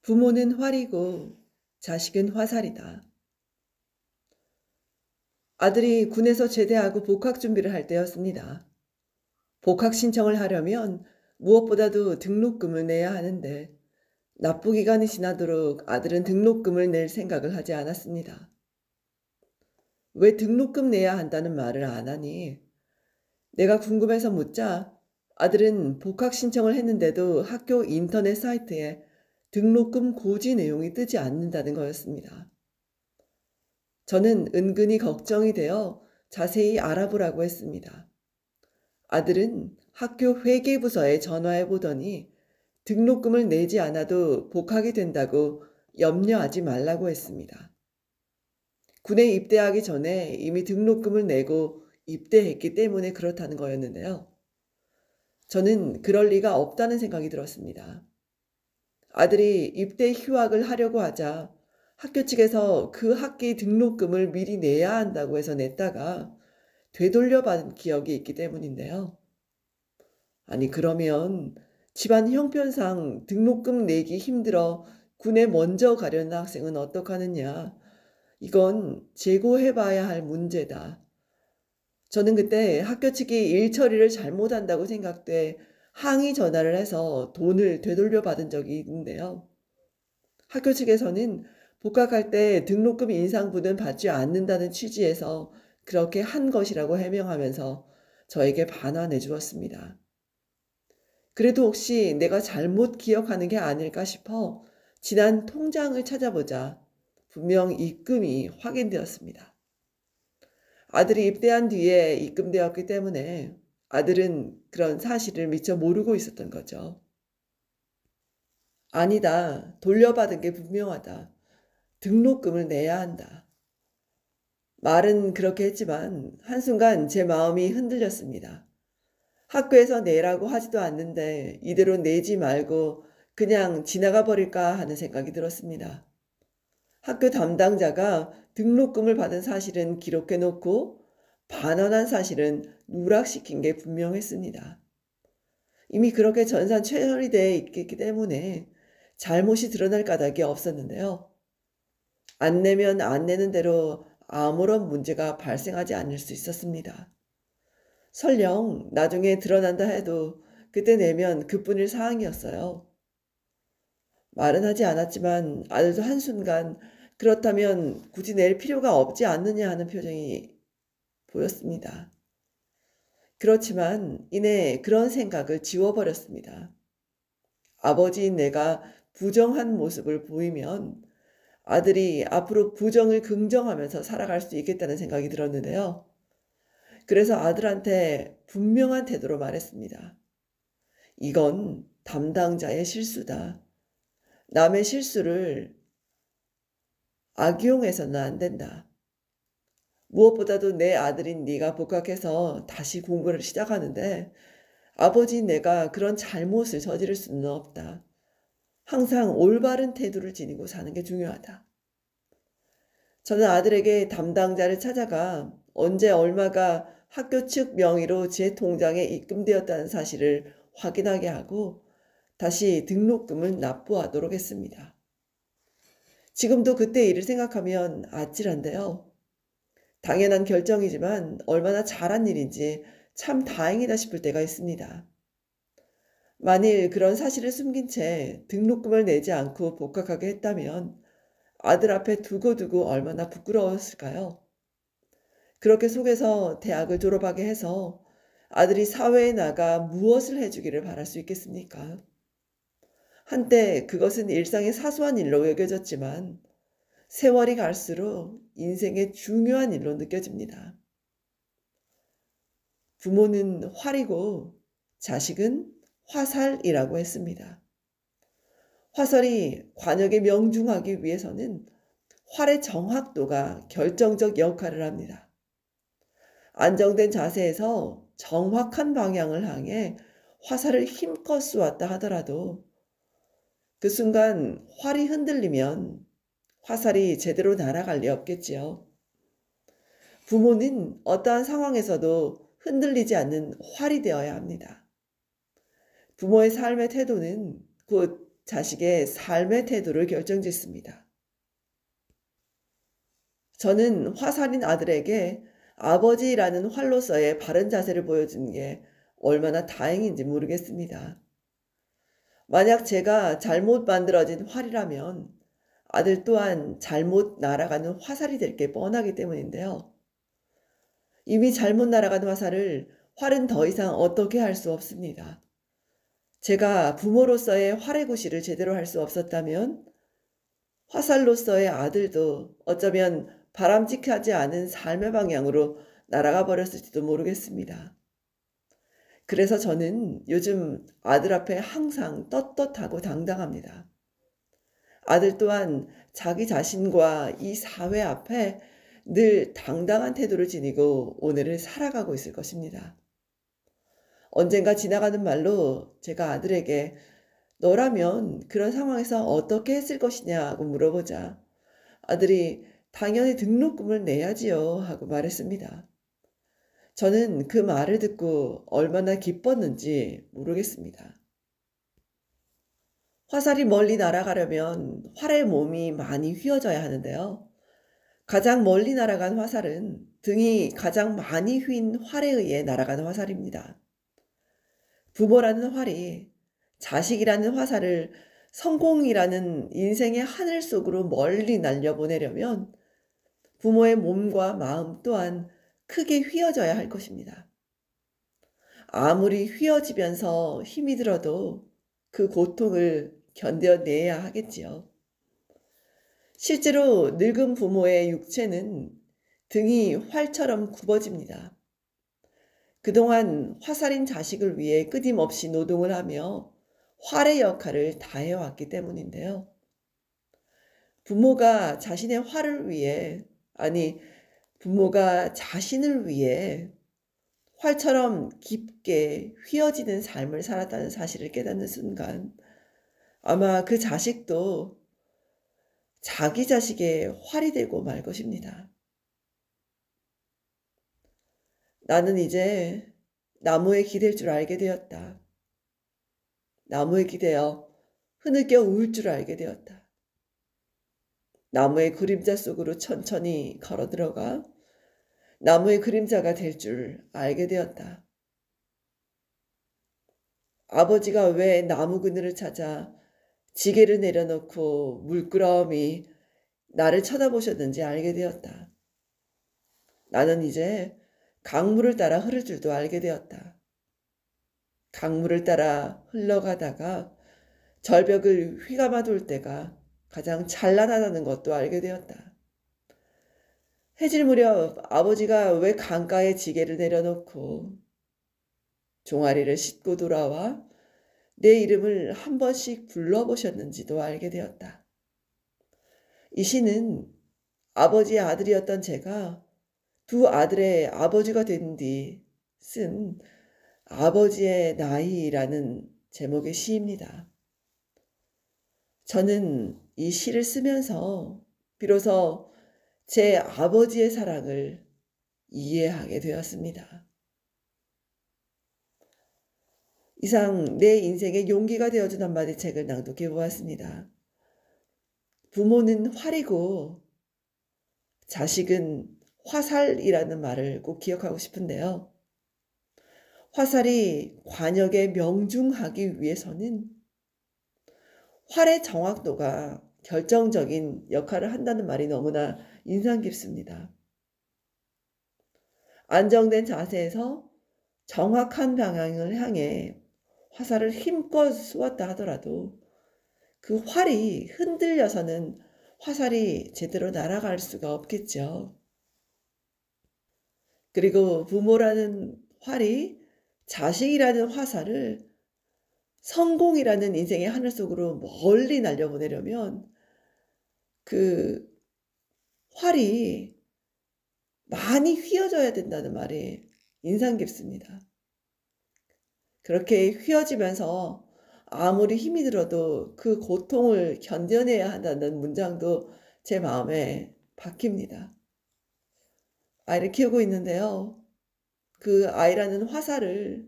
부모는 활이고 자식은 화살이다. 아들이 군에서 제대하고 복학 준비를 할 때였습니다. 복학 신청을 하려면 무엇보다도 등록금을 내야 하는데 납부 기간이 지나도록 아들은 등록금을 낼 생각을 하지 않았습니다. 왜 등록금 내야 한다는 말을 안 하니? 내가 궁금해서 묻자 아들은 복학 신청을 했는데도 학교 인터넷 사이트에 등록금 고지 내용이 뜨지 않는다는 거였습니다. 저는 은근히 걱정이 되어 자세히 알아보라고 했습니다. 아들은 학교 회계부서에 전화해 보더니 등록금을 내지 않아도 복학이 된다고 염려하지 말라고 했습니다. 군에 입대하기 전에 이미 등록금을 내고 입대했기 때문에 그렇다는 거였는데요. 저는 그럴 리가 없다는 생각이 들었습니다. 아들이 입대 휴학을 하려고 하자 학교 측에서 그 학기 등록금을 미리 내야 한다고 해서 냈다가 되돌려받은 기억이 있기 때문인데요. 아니 그러면 집안 형편상 등록금 내기 힘들어 군에 먼저 가려는 학생은 어떡하느냐. 이건 재고해봐야 할 문제다. 저는 그때 학교 측이 일 처리를 잘못한다고 생각돼 항의 전화를 해서 돈을 되돌려받은 적이 있는데요. 학교 측에서는 복학할 때 등록금 인상분은 받지 않는다는 취지에서 그렇게 한 것이라고 해명하면서 저에게 반환해 주었습니다. 그래도 혹시 내가 잘못 기억하는 게 아닐까 싶어 지난 통장을 찾아보자 분명 입금이 확인되었습니다. 아들이 입대한 뒤에 입금되었기 때문에 아들은 그런 사실을 미처 모르고 있었던 거죠. 아니다. 돌려받은 게 분명하다. 등록금을 내야 한다. 말은 그렇게 했지만 한순간 제 마음이 흔들렸습니다. 학교에서 내라고 하지도 않는데 이대로 내지 말고 그냥 지나가 버릴까 하는 생각이 들었습니다. 학교 담당자가 등록금을 받은 사실은 기록해 놓고 반환한 사실은 누락시킨 게 분명했습니다. 이미 그렇게 전산 처리되어 있기 때문에 잘못이 드러날 까닭이 없었는데요. 안 내면 안 내는 대로 아무런 문제가 발생하지 않을 수 있었습니다. 설령 나중에 드러난다 해도 그때 내면 그뿐일 사항이었어요. 말은 하지 않았지만 아들도 한순간 그렇다면 굳이 낼 필요가 없지 않느냐 하는 표정이 보였습니다. 그렇지만 이내 그런 생각을 지워버렸습니다. 아버지인 내가 부정한 모습을 보이면 아들이 앞으로 부정을 긍정하면서 살아갈 수 있겠다는 생각이 들었는데요. 그래서 아들한테 분명한 태도로 말했습니다. 이건 담당자의 실수다. 남의 실수를 악용해서는 안 된다. 무엇보다도 내 아들인 네가 복학해서 다시 공부를 시작하는데 아버지인 내가 그런 잘못을 저지를 수는 없다. 항상 올바른 태도를 지니고 사는 게 중요하다. 저는 아들에게 담당자를 찾아가 언제 얼마가 학교 측 명의로 제 통장에 입금되었다는 사실을 확인하게 하고 다시 등록금을 납부하도록 했습니다. 지금도 그때 일을 생각하면 아찔한데요. 당연한 결정이지만 얼마나 잘한 일인지 참 다행이다 싶을 때가 있습니다. 만일 그런 사실을 숨긴 채 등록금을 내지 않고 복학하게 했다면 아들 앞에 두고두고 얼마나 부끄러웠을까요? 그렇게 속에서 대학을 졸업하게 해서 아들이 사회에 나가 무엇을 해주기를 바랄 수 있겠습니까? 한때 그것은 일상의 사소한 일로 여겨졌지만 세월이 갈수록 인생의 중요한 일로 느껴집니다. 부모는 활이고 자식은 화살이라고 했습니다. 화살이 관역에 명중하기 위해서는 활의 정확도가 결정적 역할을 합니다. 안정된 자세에서 정확한 방향을 향해 화살을 힘껏 쏘았다 하더라도 그 순간 활이 흔들리면 화살이 제대로 날아갈 리 없겠지요. 부모는 어떠한 상황에서도 흔들리지 않는 활이 되어야 합니다. 부모의 삶의 태도는 곧 자식의 삶의 태도를 결정짓습니다. 저는 화살인 아들에게 아버지라는 활로서의 바른 자세를 보여준 게 얼마나 다행인지 모르겠습니다. 만약 제가 잘못 만들어진 활이라면 아들 또한 잘못 날아가는 화살이 될 게 뻔하기 때문인데요. 이미 잘못 날아가는 화살을 활은 더 이상 어떻게 할 수 없습니다. 제가 부모로서의 활의 구실을 제대로 할 수 없었다면 화살로서의 아들도 어쩌면 바람직하지 않은 삶의 방향으로 날아가 버렸을지도 모르겠습니다. 그래서 저는 요즘 아들 앞에 항상 떳떳하고 당당합니다. 아들 또한 자기 자신과 이 사회 앞에 늘 당당한 태도를 지니고 오늘을 살아가고 있을 것입니다. 언젠가 지나가는 말로 제가 아들에게 너라면 그런 상황에서 어떻게 했을 것이냐고 물어보자 아들이 당연히 등록금을 내야지요 하고 말했습니다. 저는 그 말을 듣고 얼마나 기뻤는지 모르겠습니다. 화살이 멀리 날아가려면 활의 몸이 많이 휘어져야 하는데요. 가장 멀리 날아간 화살은 등이 가장 많이 휜 활에 의해 날아가는 화살입니다. 부모라는 활이 자식이라는 화살을 성공이라는 인생의 하늘 속으로 멀리 날려보내려면 부모의 몸과 마음 또한 크게 휘어져야 할 것입니다. 아무리 휘어지면서 힘이 들어도 그 고통을 견뎌내야 하겠지요. 실제로 늙은 부모의 육체는 등이 활처럼 굽어집니다. 그동안 화살인 자식을 위해 끊임없이 노동을 하며 활의 역할을 다해왔기 때문인데요. 부모가 자신의 활을 위해, 아니, 부모가 자신을 위해 활처럼 깊게 휘어지는 삶을 살았다는 사실을 깨닫는 순간 아마 그 자식도 자기 자식의 활이 되고 말 것입니다. 나는 이제 나무에 기댈 줄 알게 되었다. 나무에 기대어 흐느껴 울 줄 알게 되었다. 나무의 그림자 속으로 천천히 걸어 들어가 나무의 그림자가 될 줄 알게 되었다. 아버지가 왜 나무 그늘을 찾아 지게를 내려놓고 물끄러미 나를 쳐다보셨는지 알게 되었다. 나는 이제 강물을 따라 흐를 줄도 알게 되었다. 강물을 따라 흘러가다가 절벽을 휘감아 돌 때가 가장 찬란하다는 것도 알게 되었다. 해질 무렵 아버지가 왜 강가에 지게를 내려놓고 종아리를 씻고 돌아와 내 이름을 한 번씩 불러보셨는지도 알게 되었다. 이 시는 아버지의 아들이었던 제가 두 아들의 아버지가 된 뒤 쓴 아버지의 나이라는 제목의 시입니다. 저는 이 시를 쓰면서 비로소 제 아버지의 사랑을 이해하게 되었습니다. 이상 내 인생의 용기가 되어준 한마디 책을 낭독해 보았습니다. 부모는 활이고 자식은 화살이라는 말을 꼭 기억하고 싶은데요. 화살이 관역에 명중하기 위해서는 활의 정확도가 결정적인 역할을 한다는 말이 너무나 인상 깊습니다. 안정된 자세에서 정확한 방향을 향해 화살을 힘껏 쏘았다 하더라도 그 활이 흔들려서는 화살이 제대로 날아갈 수가 없겠죠. 그리고 부모라는 활이 자식이라는 화살을 성공이라는 인생의 하늘 속으로 멀리 날려보내려면 그 활이 많이 휘어져야 된다는 말이 인상 깊습니다. 그렇게 휘어지면서 아무리 힘이 들어도 그 고통을 견뎌내야 한다는 문장도 제 마음에 박힙니다. 아이를 키우고 있는데요. 그 아이라는 화살을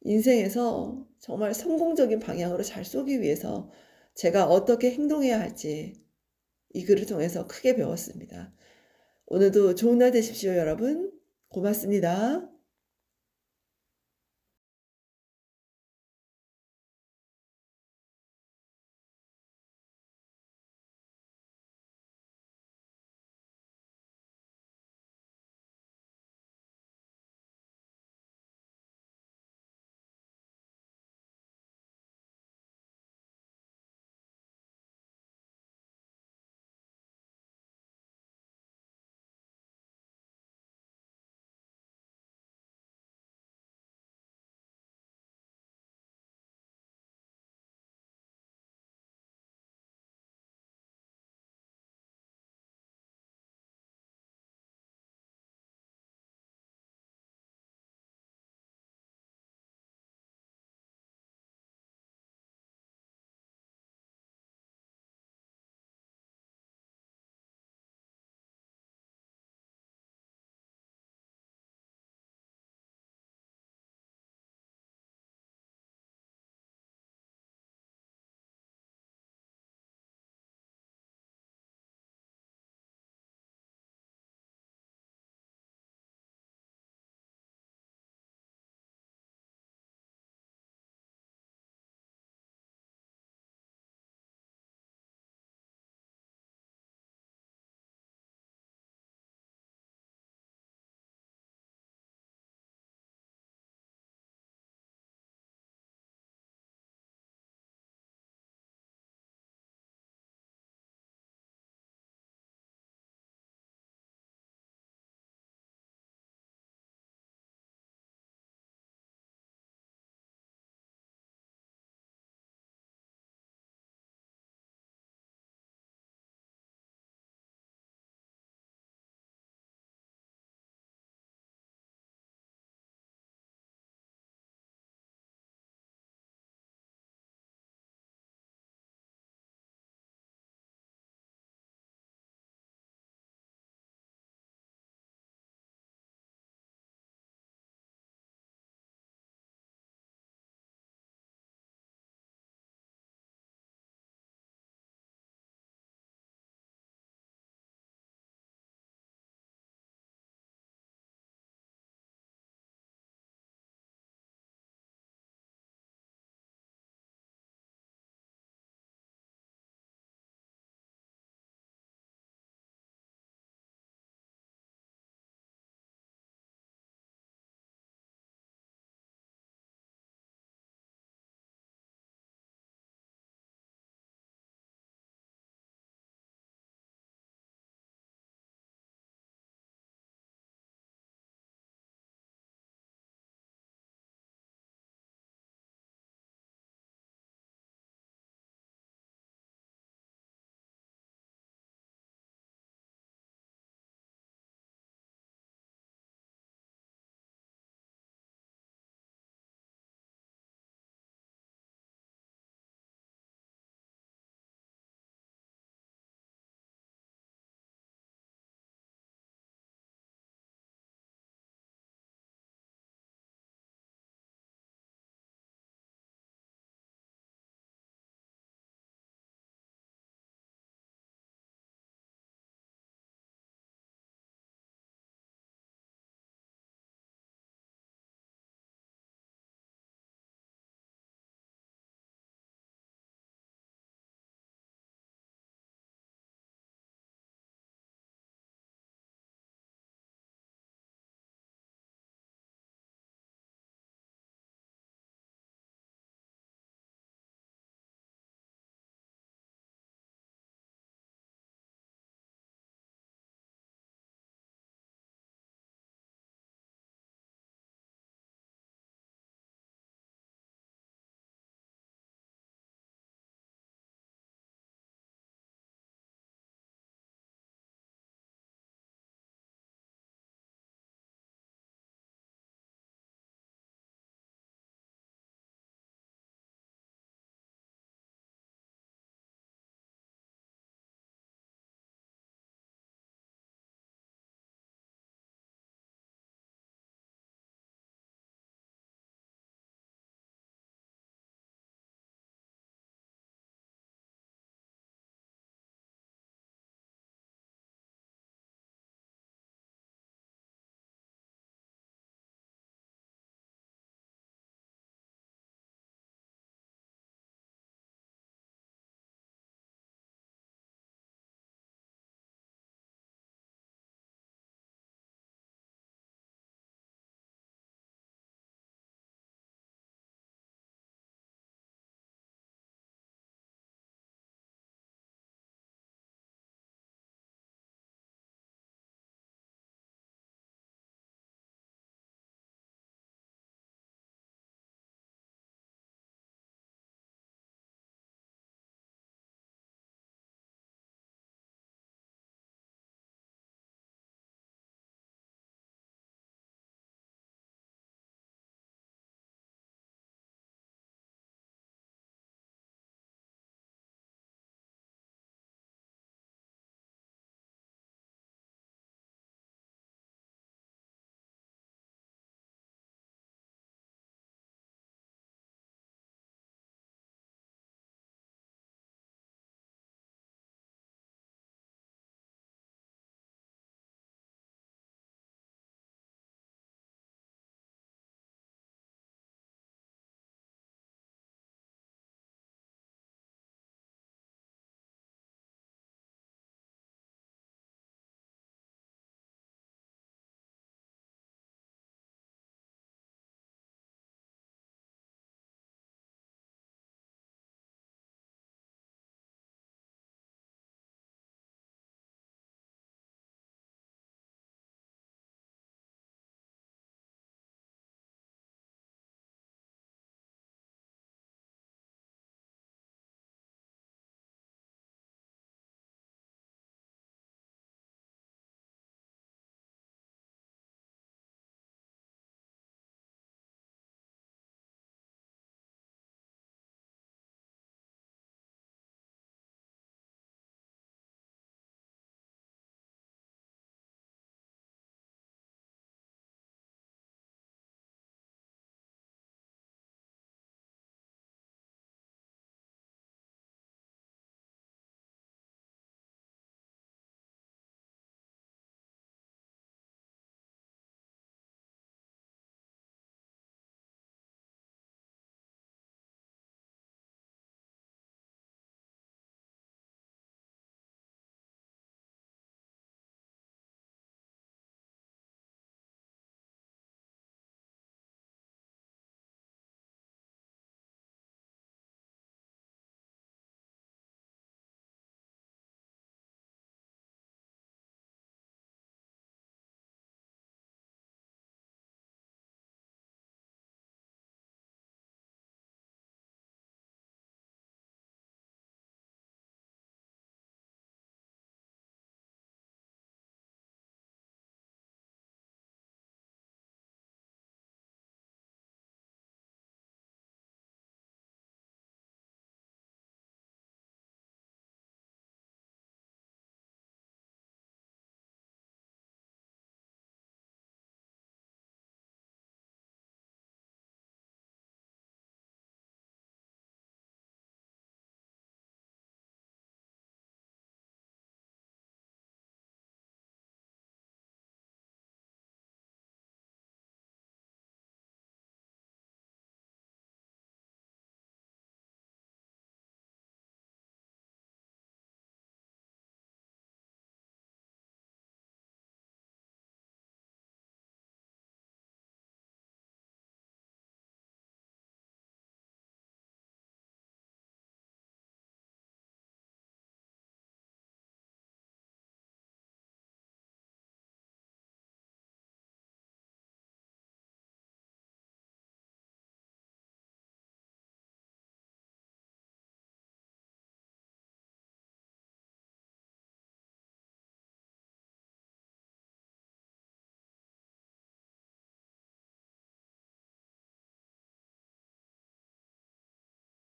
인생에서 정말 성공적인 방향으로 잘 쏘기 위해서 제가 어떻게 행동해야 할지 이 글을 통해서 크게 배웠습니다. 오늘도 좋은 날 되십시오, 여러분. 고맙습니다.